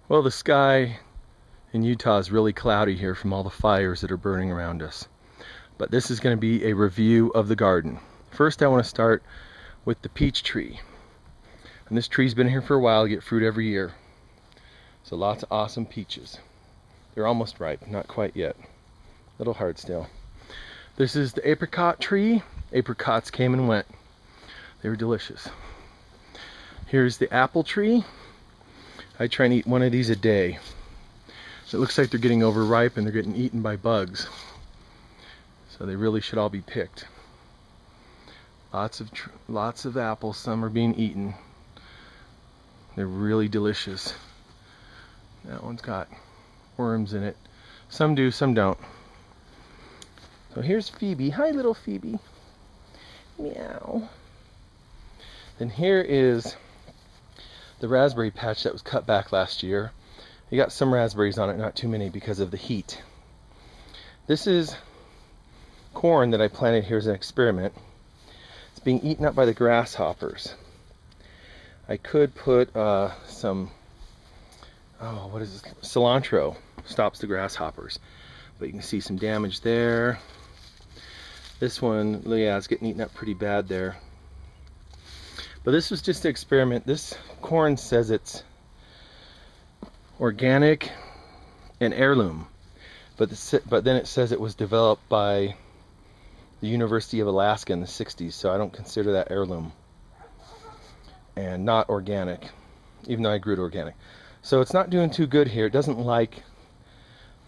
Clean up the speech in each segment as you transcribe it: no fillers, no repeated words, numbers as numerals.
Well, the sky in Utah is really cloudy here from all the fires that are burning around us. But this is going to be a review of the garden. First, I want to start with the peach tree. And this tree's been here for a while, get fruit every year. So lots of awesome peaches. They're almost ripe, not quite yet. A little hard still. This is the apricot tree. Apricots came and went. They were delicious. Here's the apple tree. I try and eat one of these a day. It looks like they're getting overripe and they're getting eaten by bugs. So they really should all be picked. Lots of apples, some are being eaten. They're really delicious. That one's got worms in it. Some do, some don't. So here's Phoebe. Hi, little Phoebe. Meow. Then here is the raspberry patch that was cut back last year. You got some raspberries on it, not too many because of the heat. This is corn that I planted here as an experiment. It's being eaten up by the grasshoppers. I could put some, what is this? Cilantro stops the grasshoppers. But you can see some damage there. This one, yeah, it's getting eaten up pretty bad there. But this was just an experiment. This corn says it's organic and heirloom. But then it says it was developed by the University of Alaska in the 60s, so I don't consider that heirloom. And not organic, even though I grew it organic. So it's not doing too good here. It doesn't like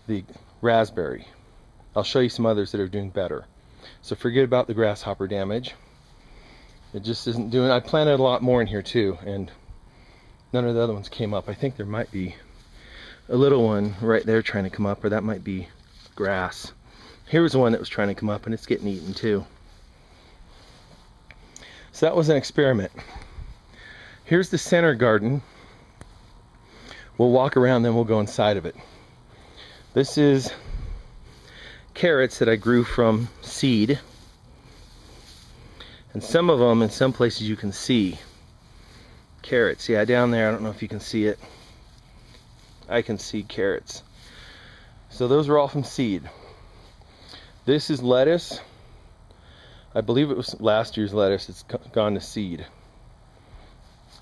the raspberry. I'll show you some others that are doing better. So forget about the grasshopper damage. It just isn't doing. I planted a lot more in here too, and none of the other ones came up. I think there might be a little one right there trying to come up, or that might be grass. Here's one that was trying to come up and it's getting eaten too. So that was an experiment. Here's the center garden. We'll walk around, then we'll go inside of it. This is carrots that I grew from seed. And some of them, in some places you can see carrots. Yeah, down there, I don't know if you can see it. I can see carrots. So those are all from seed. This is lettuce. I believe it was last year's lettuce. It's gone to seed.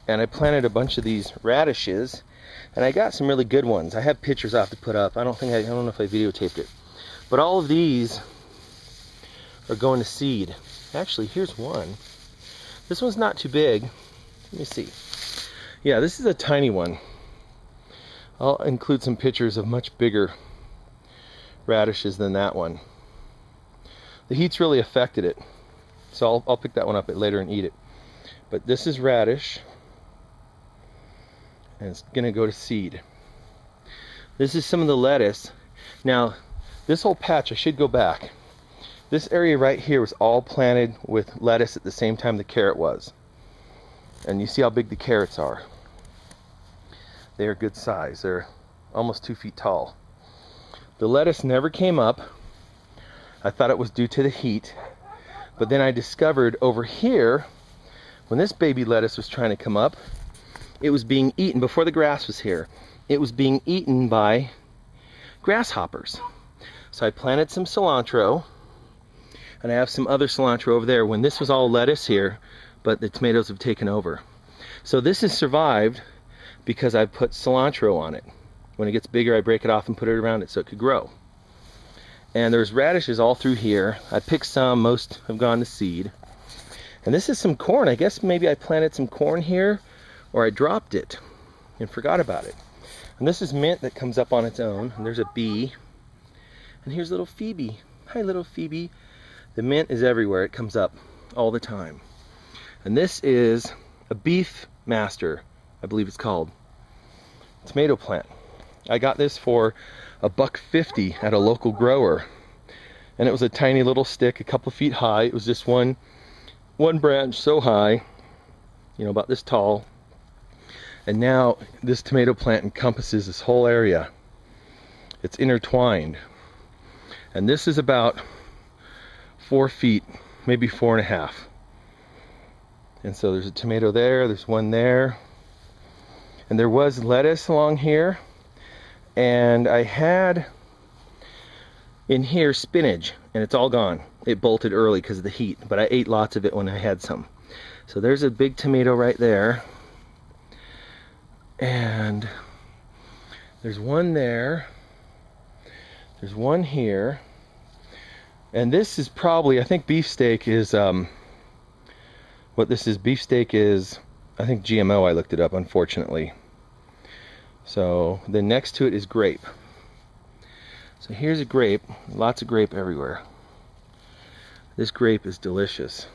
And I planted a bunch of these radishes, and I got some really good ones. I have pictures I have to put up. I don't know if I videotaped it. But all of these are going to seed. Actually, here's one. This one's not too big. Let me see. Yeah, this is a tiny one. I'll include some pictures of much bigger radishes than that one. The heat's really affected it. So I'll pick that one up later and eat it. But this is radish. And it's gonna go to seed. This is some of the lettuce. Now, this whole patch, I should go back. This area right here was all planted with lettuce at the same time the carrot was. And you see how big the carrots are. They are good size. They're almost 2 feet tall. The lettuce never came up. I thought it was due to the heat. But then I discovered over here, when this baby lettuce was trying to come up, it was being eaten, before the grass was here, it was being eaten by grasshoppers. So I planted some cilantro, and I have some other cilantro over there when this was all lettuce here, but the tomatoes have taken over. So this has survived because I put cilantro on it. When it gets bigger, I break it off and put it around it so it could grow. And there's radishes all through here. I picked some, most have gone to seed. And this is some corn. I guess maybe I planted some corn here, or I dropped it and forgot about it. And this is mint that comes up on its own. And there's a bee. And here's little Phoebe. Hi, little Phoebe. The mint is everywhere. It comes up all the time. And this is a beef master, I believe it's called. Tomato plant. I got this for $1.50 at a local grower. And it was a tiny little stick, a couple feet high. It was just one branch so high, you know, about this tall. And now this tomato plant encompasses this whole area. It's intertwined. And this is about 4 feet, maybe 4.5. And so there's a tomato there, there's one there. And there was lettuce along here, and I had in here spinach, and it's all gone. It bolted early because of the heat, but I ate lots of it when I had some. So there's a big tomato right there, and there's one there, there's one here, and this is probably, I think beefsteak is what this is. Beefsteak is, I think, GMO. I looked it up, unfortunately. So then next to it is grape. So here's a grape, lots of grape everywhere. This grape is delicious.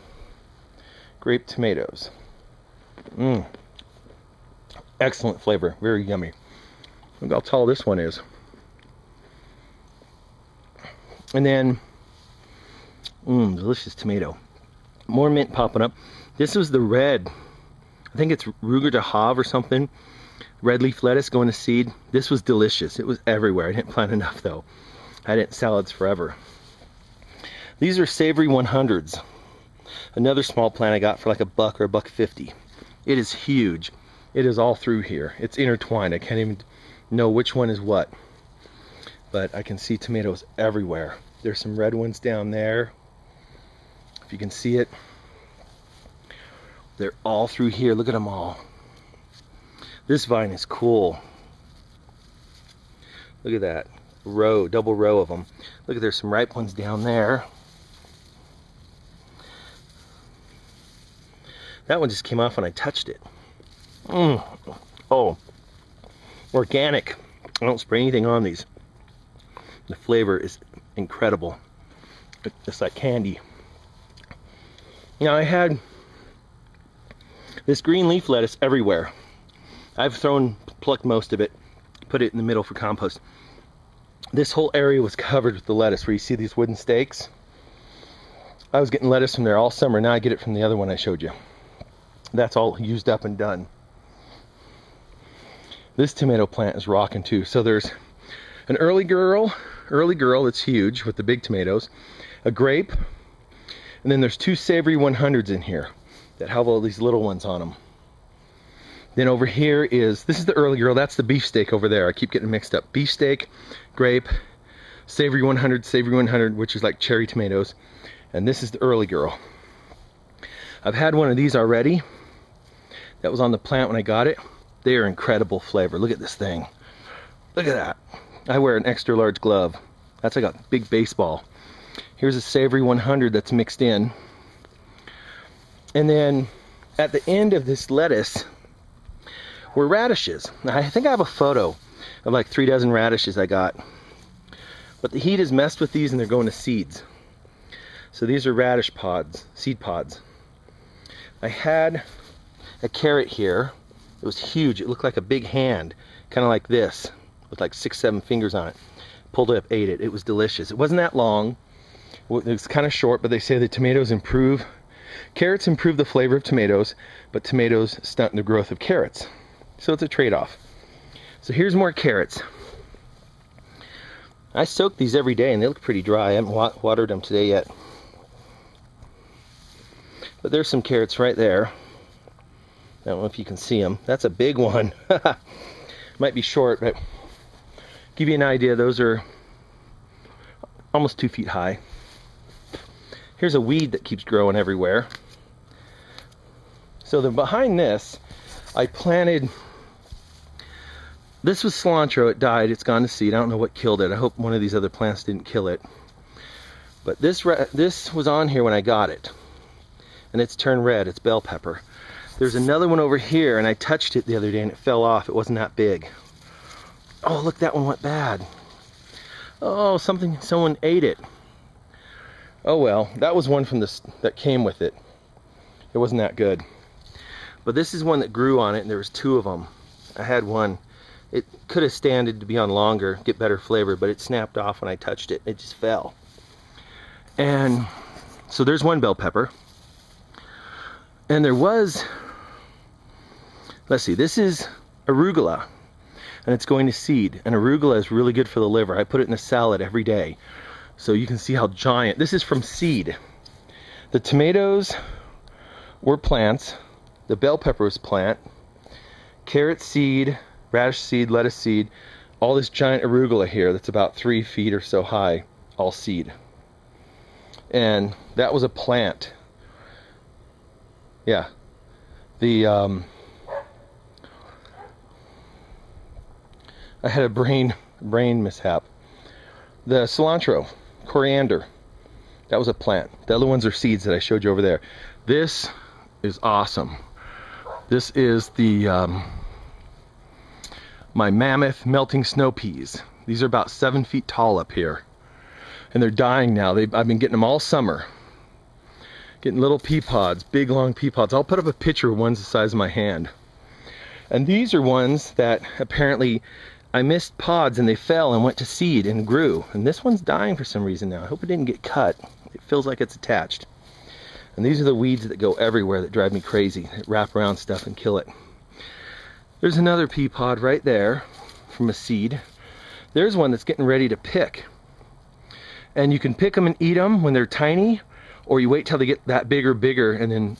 Grape tomatoes. Excellent flavor, very yummy. Look how tall this one is. And then, delicious tomato. More mint popping up. This was the red, I think it's Ruger de Hav or something. Red leaf lettuce going to seed. This was delicious. It was everywhere. I didn't plant enough though. I had it in salads forever. These are savory 100s. Another small plant I got for like $1 or $1.50. It is huge. It is all through here. It's intertwined. I can't even know which one is what. But I can see tomatoes everywhere. There's some red ones down there. If you can see it. They're all through here. Look at them all. This vine is cool. Look at that. Row, double row of them. Look at, there's some ripe ones down there. That one just came off when I touched it. Oh, organic. I don't spray anything on these. The flavor is incredible. It's like candy. Now I had this green leaf lettuce everywhere. I've plucked most of it, put it in the middle for compost. This whole area was covered with the lettuce where you see these wooden stakes. I was getting lettuce from there all summer. Now I get it from the other one I showed you. That's all used up and done. This tomato plant is rocking too. So there's an early girl that's huge with the big tomatoes, a grape, and then there's 2 savory 100s in here that have all these little ones on them. Then over here is, this is the early girl, that's the beefsteak over there. I keep getting mixed up. Beefsteak, grape, savory 100, which is like cherry tomatoes. And this is the early girl. I've had one of these already. That was on the plant when I got it. They are incredible flavor. Look at this thing. Look at that. I wear an extra large glove. That's like a big baseball. Here's a savory 100 that's mixed in. And then at the end of this lettuce were radishes. Now, I think I have a photo of like 3 dozen radishes I got. But the heat has messed with these and they're going to seeds. So these are radish pods, seed pods. I had a carrot here. It was huge. It looked like a big hand, kind of like this, with like 6, 7 fingers on it. Pulled it up, ate it. It was delicious. It wasn't that long. It was kind of short, but they say the tomatoes improve. Carrots improve the flavor of tomatoes, but tomatoes stunt the growth of carrots. So it's a trade-off. So here's more carrots. I soak these every day and they look pretty dry. I haven't watered them today yet. But there's some carrots right there. I don't know if you can see them. That's a big one. Might be short, but give you an idea, those are almost 2 feet high. Here's a weed that keeps growing everywhere. So then behind this, I planted, this was cilantro. It died, it's gone to seed. I don't know what killed it. I hope one of these other plants didn't kill it. But this was on here when I got it. And it's turned red, it's bell pepper. There's another one over here, and I touched it the other day and it fell off. It wasn't that big. Oh, look, that one went bad. Oh, someone ate it. Oh well, that was one from this that came with it. It wasn't that good. But this is one that grew on it, and there was 2 of them. I had one. It could have standed to be on longer, get better flavor, but it snapped off when I touched it. It just fell. And so there's one bell pepper. And there was, let's see, this is arugula, and it's going to seed. And arugula is really good for the liver. I put it in a salad every day. So you can see how giant, this is from seed. The tomatoes were plants, the bell pepper was plant, carrot seed, radish seed, lettuce seed, all this giant arugula here that's about 3 feet or so high, all seed. And that was a plant. Yeah. The I had a brain mishap. The cilantro, coriander, that was a plant. The other ones are seeds that I showed you over there. This is awesome. This is the my mammoth melting snow peas. These are about 7 feet tall up here, and they're dying now. I've been getting them all summer. Getting little pea pods, big long pea pods. I'll put up a picture of ones the size of my hand. And these are ones that apparently I missed pods and they fell and went to seed and grew. And this one's dying for some reason now. I hope it didn't get cut. It feels like it's attached. And these are the weeds that go everywhere that drive me crazy, that wrap around stuff and kill it. There's another pea pod right there from a seed. There's one that's getting ready to pick. And you can pick them and eat them when they're tiny, or you wait till they get that bigger, and then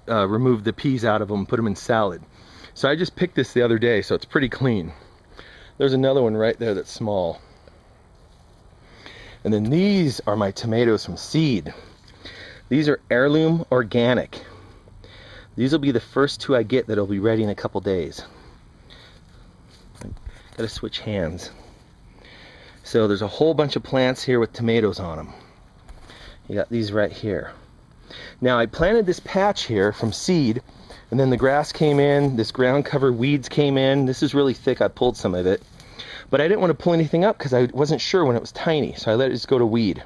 remove the peas out of them and put them in salad. So I just picked this the other day, so it's pretty clean. There's another one right there that's small. And then these are my tomatoes from seed. These are heirloom organic. These will be the first 2 I get that'll be ready in a couple days. Gotta switch hands. So there's a whole bunch of plants here with tomatoes on them. You got these right here. Now I planted this patch here from seed, and then the grass came in, this ground cover weeds came in. This is really thick, I pulled some of it. But I didn't want to pull anything up because I wasn't sure when it was tiny, so I let it just go to weed.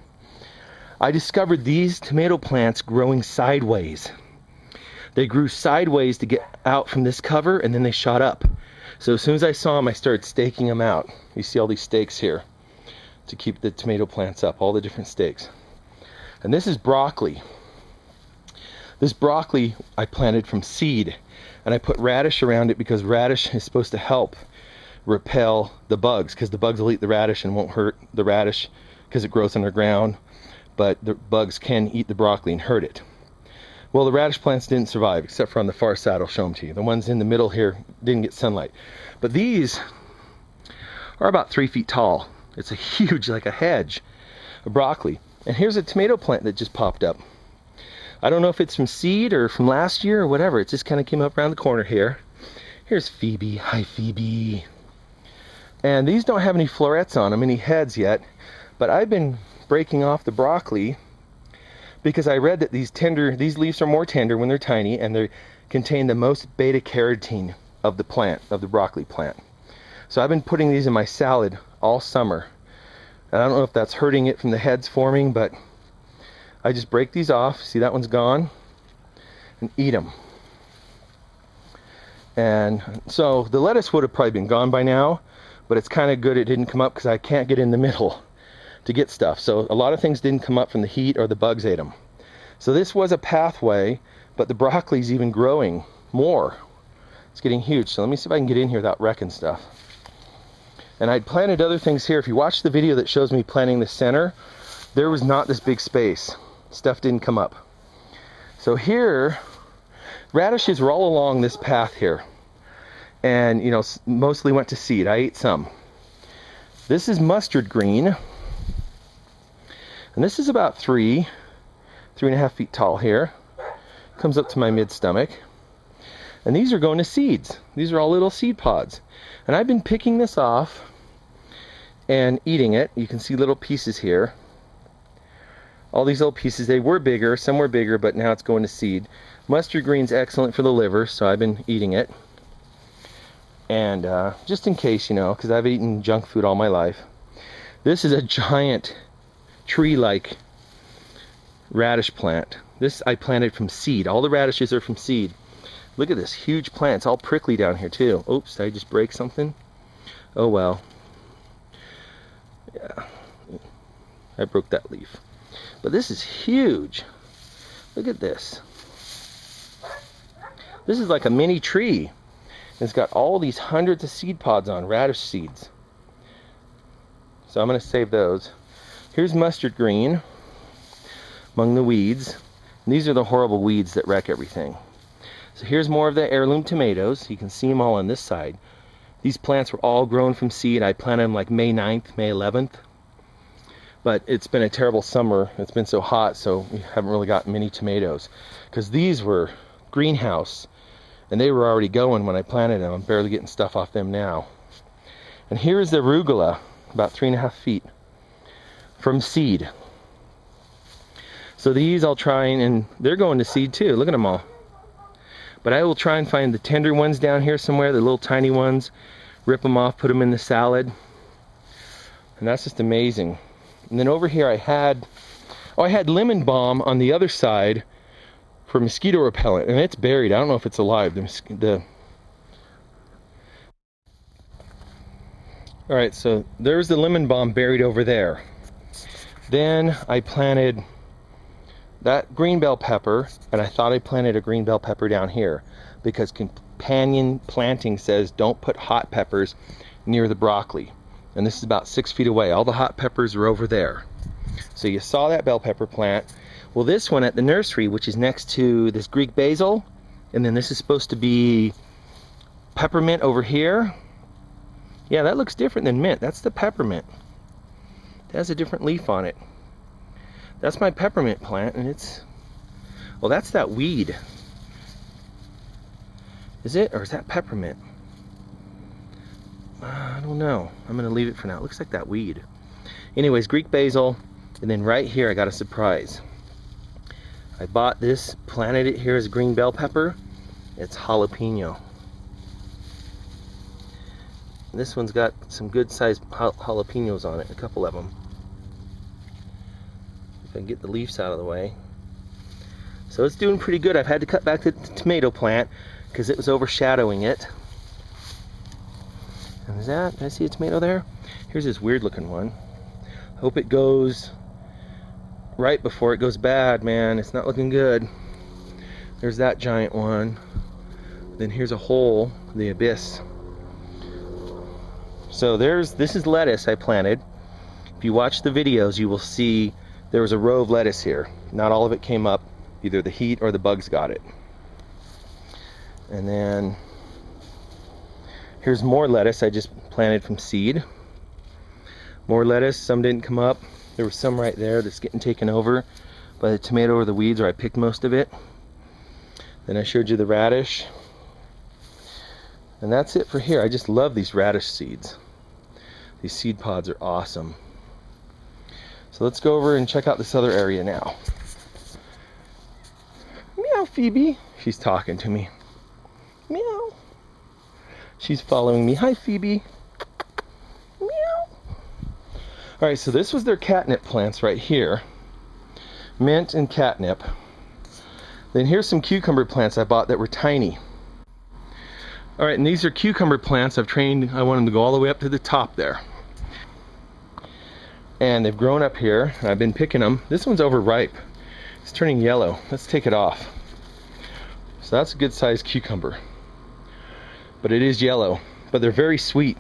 I discovered these tomato plants growing sideways. They grew sideways to get out from this cover, and then they shot up. So as soon as I saw them, I started staking them out. You see all these stakes here to keep the tomato plants up, all the different stakes. And this is broccoli. This broccoli I planted from seed, and I put radish around it because radish is supposed to help repel the bugs, because the bugs will eat the radish and won't hurt the radish because it grows underground, but the bugs can eat the broccoli and hurt it. Well, the radish plants didn't survive, except for on the far side. I'll show them to you. The ones in the middle here didn't get sunlight. But these are about 3 feet tall. It's a huge, like a hedge of broccoli. And here's a tomato plant that just popped up. I don't know if it's from seed or from last year or whatever. It just kind of came up around the corner here. Here's Phoebe. Hi, Phoebe. And these don't have any florets on them, any heads yet. But I've been breaking off the broccoli because I read that these leaves are more tender when they're tiny, and they contain the most beta carotene of the plant, of the broccoli plant. So I've been putting these in my salad all summer. And I don't know if that's hurting it from the heads forming, but I just break these off. See, that one's gone, and eat them. And so the lettuce would have probably been gone by now, but it's kind of good it didn't come up because I can't get in the middle to get stuff. So a lot of things didn't come up from the heat, or the bugs ate them. So this was a pathway, but the broccoli's even growing more. It's getting huge. So let me see if I can get in here without wrecking stuff. And I'd planted other things here. If you watch the video that shows me planting the center, there was not this big space. Stuff didn't come up. So here, radishes were all along this path here. And, you know, mostly went to seed. I ate some. This is mustard green. And this is about 3.5 feet tall here. Comes up to my mid-stomach. And these are going to seeds. These are all little seed pods. And I've been picking this off and eating it. You can see little pieces here. All these little pieces, they were bigger, some were bigger, but now it's going to seed. Mustard green's excellent for the liver, so I've been eating it. And just in case, you know, because I've eaten junk food all my life. This is a giant tree-like radish plant. This I planted from seed. All the radishes are from seed. Look at this huge plant. It's all prickly down here too. Oops, did I just break something? Oh well. Yeah, I broke that leaf. But this is huge. Look at this. This is like a mini tree. It's got all these hundreds of seed pods on, radish seeds. So I'm going to save those. Here's mustard green among the weeds. And these are the horrible weeds that wreck everything. So here's more of the heirloom tomatoes. You can see them all on this side. These plants were all grown from seed. I planted them like May 9th, May 11th. But it's been a terrible summer. It's been so hot, so we haven't really got many tomatoes. Because these were greenhouse, and they were already going when I planted them. I'm barely getting stuff off them now. And here's the arugula, about 3.5 feet from seed. So these I'll try and they're going to seed too. Look at them all. But I will try and find the tender ones down here somewhere, the little tiny ones, rip them off, put them in the salad. And that's just amazing. And then over here I had lemon balm on the other side for mosquito repellent, and it's buried. I don't know if it's alive. All right, so there's the lemon balm buried over there. Then I planted that green bell pepper, and I thought I planted a green bell pepper down here because companion planting says don't put hot peppers near the broccoli. And this is about 6 feet away. All the hot peppers are over there. So you saw that bell pepper plant. Well, this one at the nursery, which is next to this Greek basil, and then this is supposed to be peppermint over here. Yeah, that looks different than mint. That's the peppermint. It has a different leaf on it. That's my peppermint plant, and it's, well, that's that weed. Is it, or is that peppermint? I don't know. I'm gonna leave it for now. It looks like that weed. Anyways, Greek basil, and then right here I got a surprise. I bought this, planted it here as green bell pepper. It's jalapeno. This one's got some good sized jalapenos on it, a couple of them. If I can get the leaves out of the way. So it's doing pretty good. I've had to cut back the tomato plant because it was overshadowing it. And is that, did I see a tomato there? Here's this weird looking one. Hope it goes right before it goes bad, man. It's not looking good. There's that giant one. Then here's a hole, the abyss. So this is lettuce I planted. If you watch the videos, you will see there was a row of lettuce here. Not all of it came up. Either the heat or the bugs got it. And then here's more lettuce I just planted from seed. More lettuce, some didn't come up. There was some right there that's getting taken over by the tomato or the weeds, or I picked most of it. Then I showed you the radish. And that's it for here. I just love these radish seeds. These seed pods are awesome. So let's go over and check out this other area now. Meow, Phoebe. She's talking to me. Meow. She's following me. Hi, Phoebe. Meow. All right, so this was their catnip plants right here. Mint and catnip. Then here's some cucumber plants I bought that were tiny. All right, and these are cucumber plants I've trained. I want them to go all the way up to the top there. And they've grown up here, and I've been picking them. This one's overripe. It's turning yellow. Let's take it off. So that's a good sized cucumber. But it is yellow, but they're very sweet.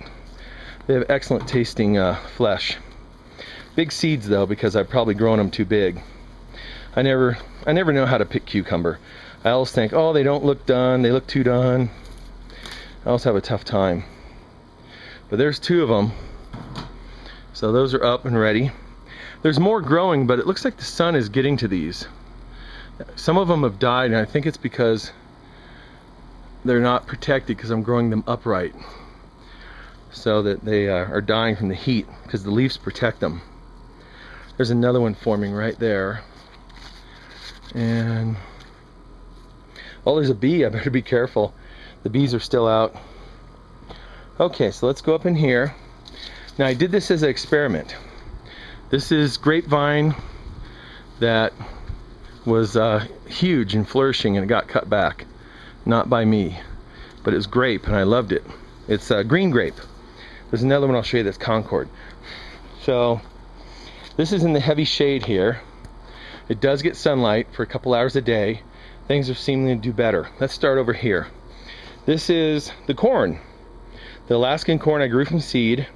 They have excellent tasting flesh. Big seeds though, because I've probably grown them too big. I never know how to pick cucumber. I always think, oh, they don't look done, they look too done. I also have a tough time. But there's 2 of them. So those are up and ready. There's more growing, but it looks like the sun is getting to these. Some of them have died, and I think it's because they're not protected because I'm growing them upright. So that they are dying from the heat because the leaves protect them. There's another one forming right there. And, oh, there's a bee. I better be careful. The bees are still out. Okay, so let's go up in here. Now I did this as an experiment. This is grapevine that was huge and flourishing, and it got cut back. Not by me, but it was grape and I loved it. It's green grape. There's another one I'll show you that's Concord. So this is in the heavy shade here. It does get sunlight for a couple hours a day. Things are seeming to do better. Let's start over here. This is the corn. The Alaskan corn I grew from seed.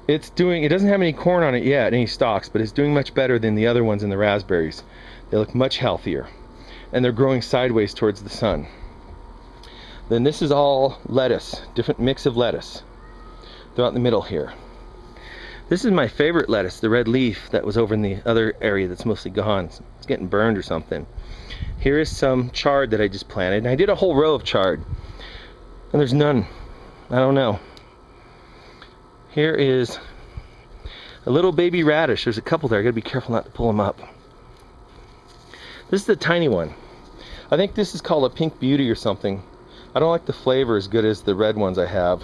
It doesn't have any corn on it yet, any stalks, but it's doing much better than the other ones in the raspberries. They look much healthier, and they're growing sideways towards the sun. Then this is all lettuce, different mix of lettuce throughout the middle here. This is my favorite lettuce, the red leaf that was over in the other area that's mostly gone. It's getting burned or something. Here is some chard that I just planted. And I did a whole row of chard, and there's none. I don't know. Here is a little baby radish. There's a couple there. I gotta be careful not to pull them up. This is the tiny one. I think this is called a pink beauty or something. I don't like the flavor as good as the red ones I have.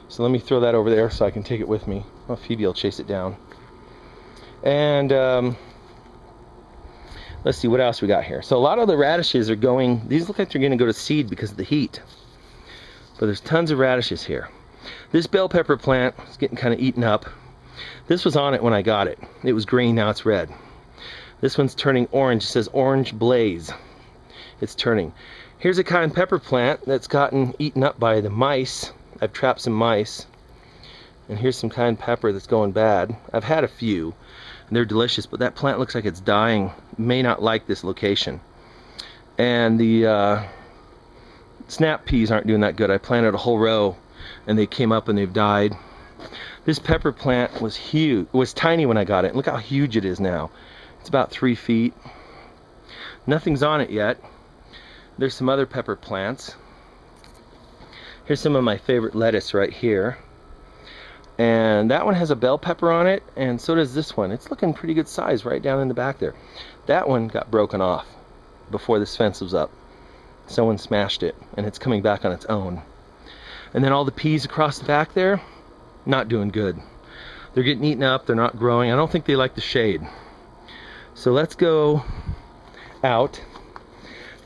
So let me throw that over there so I can take it with me. Oh, Phoebe will chase it down. And let's see what else we got here. So a lot of the radishes are going, these look like they're gonna go to seed because of the heat. But there's tons of radishes here. This bell pepper plant is getting kind of eaten up. This was on it when I got it. It was green, now it's red. This one's turning orange. It says orange blaze. It's turning. Here's a cayenne pepper plant that's gotten eaten up by the mice. I've trapped some mice. And here's some cayenne pepper that's going bad. I've had a few, and they're delicious, but that plant looks like it's dying. May not like this location. And the snap peas aren't doing that good. I planted a whole row, and they came up and they've died. This pepper plant was huge. It was tiny when I got it. Look how huge it is now. It's about 3 feet. Nothing's on it yet. There's some other pepper plants. Here's some of my favorite lettuce right here. And that one has a bell pepper on it, and so does this one. It's looking pretty good size right down in the back there. That one got broken off before this fence was up. Someone smashed it, and it's coming back on its own. And then all the peas across the back there, not doing good. They're getting eaten up, they're not growing. I don't think they like the shade. So let's go out.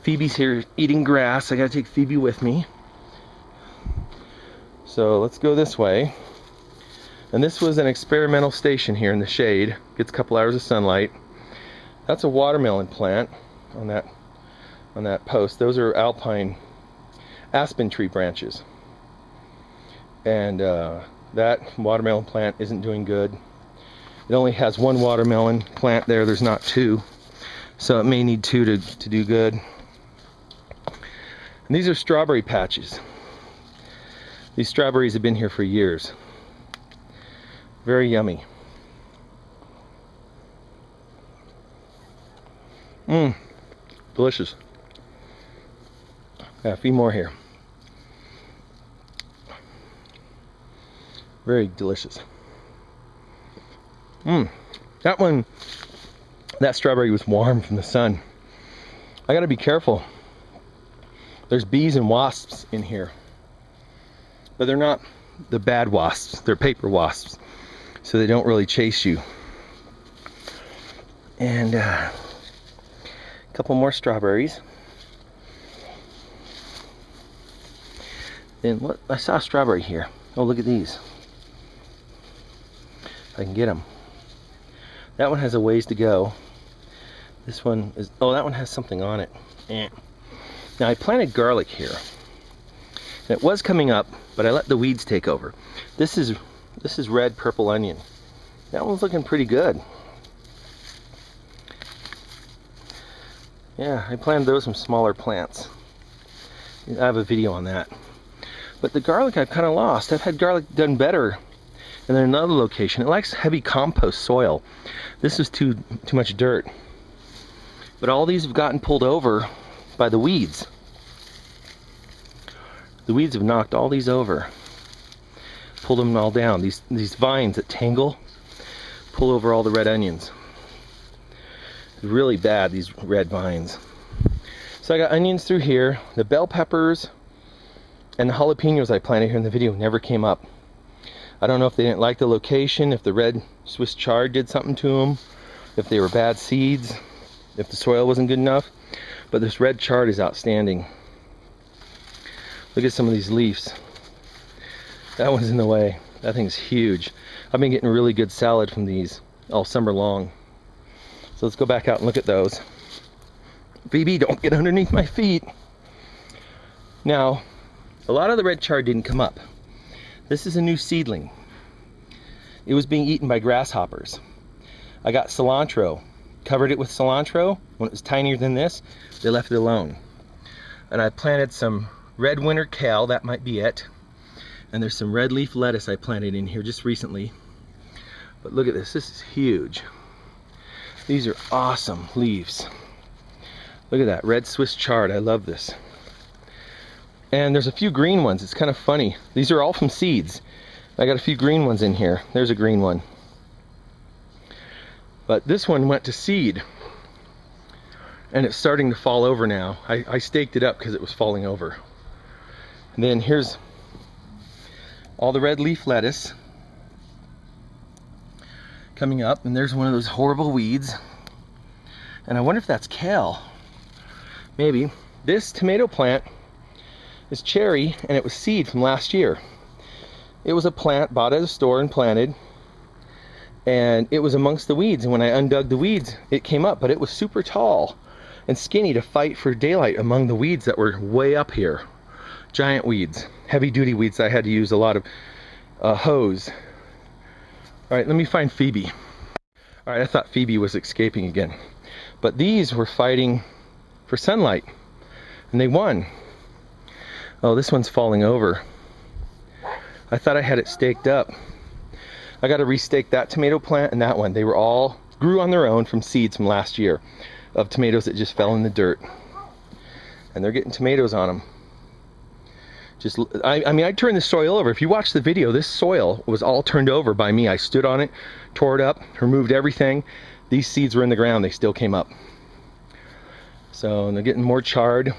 Phoebe's here eating grass. I gotta take Phoebe with me. So let's go this way. And this was an experimental station here in the shade. Gets a couple hours of sunlight. That's a watermelon plant on that post. Those are alpine aspen tree branches. And that watermelon plant isn't doing good. It only has one watermelon plant there. There's not two. So it may need two to do good. And these are strawberry patches. These strawberries have been here for years. Very yummy. Delicious. Got a few more here. Very delicious. That strawberry was warm from the sun. I gotta be careful. There's bees and wasps in here. But they're not the bad wasps, they're paper wasps. So they don't really chase you. And a couple more strawberries. Then what? I saw a strawberry here. Oh, look at these. If I can get them. That one has a ways to go. This one is, oh, that one has something on it. Now I planted garlic here. And it was coming up, but I let the weeds take over. This is red purple onion. That one's looking pretty good. Yeah, I planted those from smaller plants. I have a video on that. But the garlic I've kind of lost. I've had garlic done better. And then another location. It likes heavy compost soil. This is too much dirt. But all these have gotten pulled over by the weeds. The weeds have knocked all these over. Pulled them all down. These vines that tangle pull over all the red onions. It's really bad, these red vines. So I got onions through here. The bell peppers and the jalapenos I planted here in the video never came up. I don't know if they didn't like the location, if the red Swiss chard did something to them, if they were bad seeds, if the soil wasn't good enough. But this red chard is outstanding. Look at some of these leaves. That one's in the way. That thing's huge. I've been getting really good salad from these all summer long. So let's go back out and look at those. Phoebe, don't get underneath my feet. Now, a lot of the red chard didn't come up. This is a new seedling. It was being eaten by grasshoppers. I got cilantro, covered it with cilantro. When it was tinier than this, they left it alone. And I planted some red winter kale, that might be it. And there's some red leaf lettuce I planted in here just recently. But look at this, this is huge. These are awesome leaves. Look at that, red Swiss chard, I love this. And there's a few green ones, it's kind of funny. These are all from seeds. I got a few green ones in here. There's a green one. But this one went to seed. And it's starting to fall over now. I staked it up because it was falling over. And then here's all the red leaf lettuce coming up, and there's one of those horrible weeds. And I wonder if that's kale. Maybe. This tomato plant is cherry, and it was seed from last year. It was a plant bought at a store and planted, and it was amongst the weeds, and when I undug the weeds it came up, but it was super tall and skinny to fight for daylight among the weeds that were way up here. Giant weeds, heavy duty weeds. I had to use a lot of hose. All right, let me find Phoebe. All right, I thought Phoebe was escaping again, but these were fighting for sunlight, and they won. Oh, this one's falling over. I thought I had it staked up. I got to restake that tomato plant and that one. They were all grew on their own from seeds from last year of tomatoes that just fell in the dirt, and they're getting tomatoes on them. Just, I mean, I turned the soil over. If you watch the video, this soil was all turned over by me. I stood on it, tore it up, removed everything. These seeds were in the ground, they still came up. So, and they're getting more chard.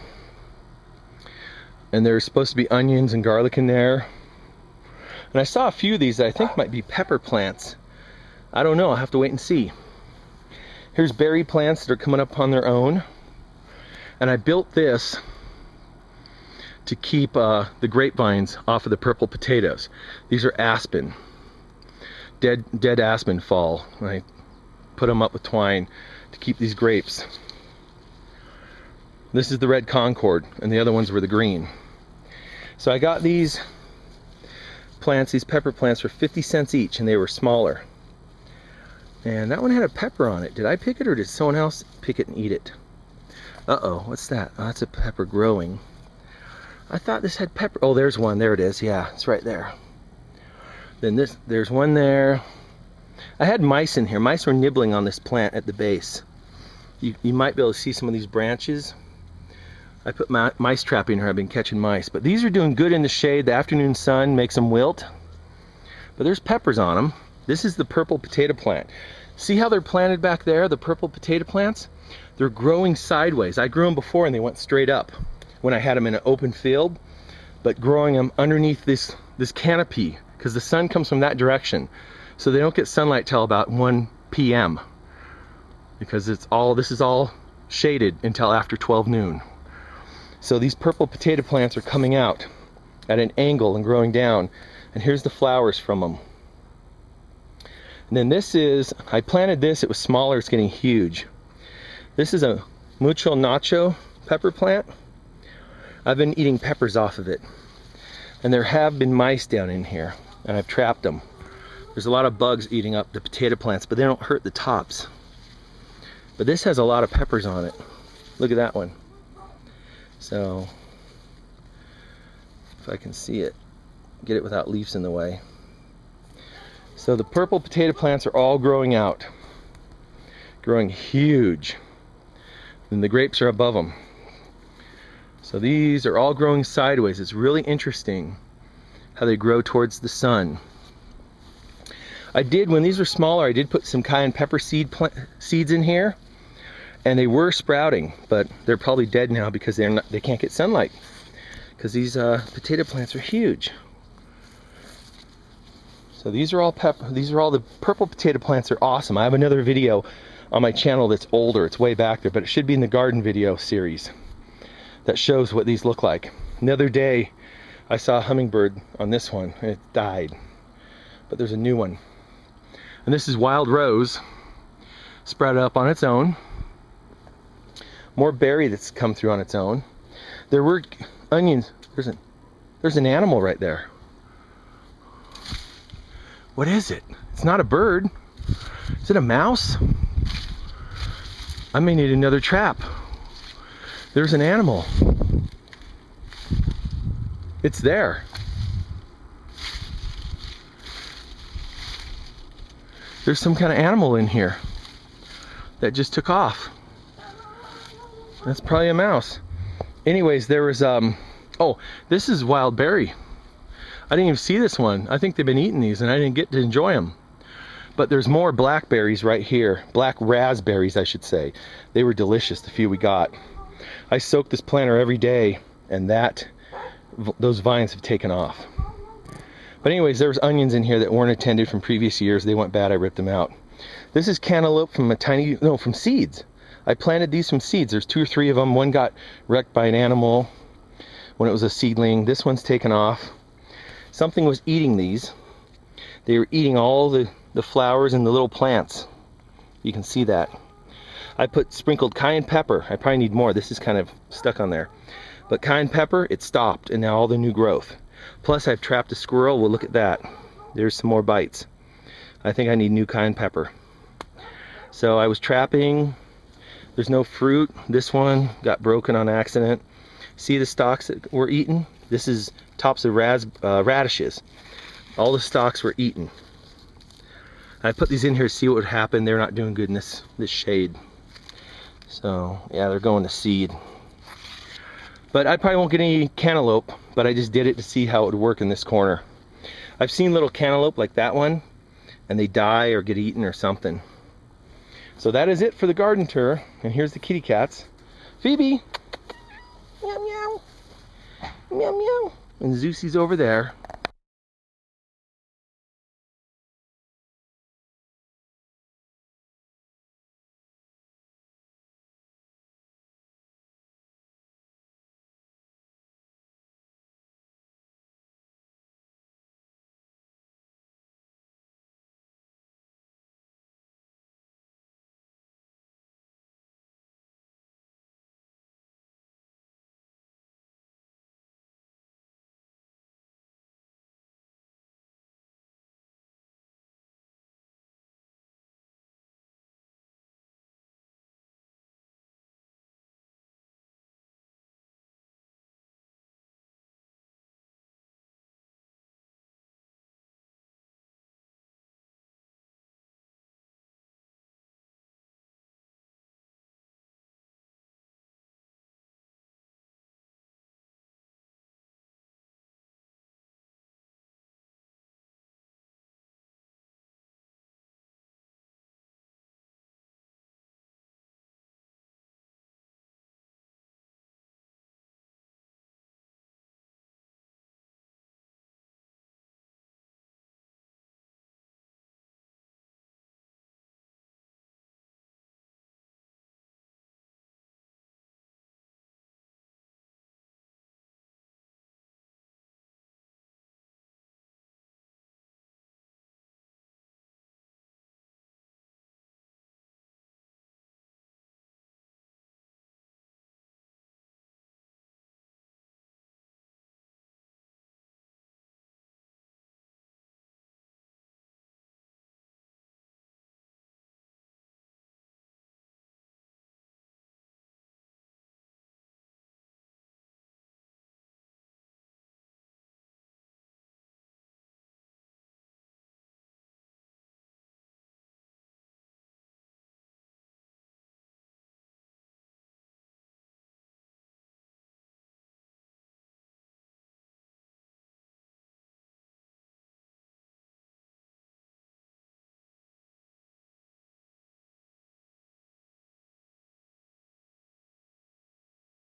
And there's supposed to be onions and garlic in there. And I saw a few of these that I think might be pepper plants. I don't know, I'll have to wait and see. Here's berry plants that are coming up on their own. And I built this to keep the grapevines off of the purple potatoes. These are aspen, dead aspen fall. And I put them up with twine to keep these grapes. This is the red Concord, and the other ones were the green. So I got these plants, these pepper plants, for 50 cents each, and they were smaller. And that one had a pepper on it. Did I pick it, or did someone else pick it and eat it? Uh-oh, what's that? Oh, that's a pepper growing. I thought this had pepper. Oh, there's one. There it is. Yeah, it's right there. Then there's one there. I had mice in here. Mice were nibbling on this plant at the base. You might be able to see some of these branches. I put mice trap in here. I've been catching mice. But these are doing good in the shade. The afternoon sun makes them wilt. But there's peppers on them. This is the purple potato plant. See how they're planted back there, the purple potato plants? They're growing sideways. I grew them before and they went straight up when I had them in an open field, but growing them underneath this canopy, because the sun comes from that direction. So they don't get sunlight till about 1 p.m. because this is all shaded until after 12 noon. So these purple potato plants are coming out at an angle and growing down, and here's the flowers from them. And then this is, I planted this, it was smaller, it's getting huge. This is a mucho nacho pepper plant. I've been eating peppers off of it. And there have been mice down in here, and I've trapped them. There's a lot of bugs eating up the potato plants, but they don't hurt the tops. But this has a lot of peppers on it. Look at that one. So, if I can see it, get it without leaves in the way. So the purple potato plants are all growing out, growing huge. And the grapes are above them. So these are all growing sideways. It's really interesting how they grow towards the sun. When these were smaller, I did put some cayenne pepper seeds in here, and they were sprouting, but they're probably dead now because they can't get sunlight, because these potato plants are huge. So these are all the purple potato plants are awesome. I have another video on my channel that's older. It's way back there, but it should be in the garden video series that shows what these look like. The other day I saw a hummingbird on this one and it died, but there's a new one. And this is wild rose spread up on its own. More berry that's come through on its own. There were onions. There's an animal right there. What is it? It's not a bird. Is it a mouse? I may need another trap. There's an animal. It's there. There's some kind of animal in here that just took off. That's probably a mouse. Anyways, there was, oh, this is wild berry. I didn't even see this one. I think they've been eating these and I didn't get to enjoy them. But there's more blackberries right here. Black raspberries, I should say. They were delicious, the few we got. I soak this planter every day and those vines have taken off. But anyways, there was onions in here that weren't attended from previous years. They went bad, I ripped them out. This is cantaloupe from from seeds. I planted these from seeds. There's 2 or 3 of them. One got wrecked by an animal when it was a seedling. This one's taken off. Something was eating these. They were eating all the flowers and the little plants. You can see that. I sprinkled cayenne pepper. I probably need more. This is kind of stuck on there. But cayenne pepper, it stopped, and now all the new growth. Plus I've trapped a squirrel. Well, look at that. There's some more bites. I think I need new cayenne pepper. So I was trapping. There's no fruit. This one got broken on accident. See the stalks that were eaten? This is tops of radishes. All the stalks were eaten. I put these in here to see what would happen. They're not doing good in this shade. So yeah, they're going to seed. But I probably won't get any cantaloupe, but I just did it to see how it would work in this corner. I've seen little cantaloupe like that one, and they die or get eaten or something. So that is it for the garden tour, and here's the kitty cats. Phoebe! Meow meow! Meow meow! And Zeusy's over there.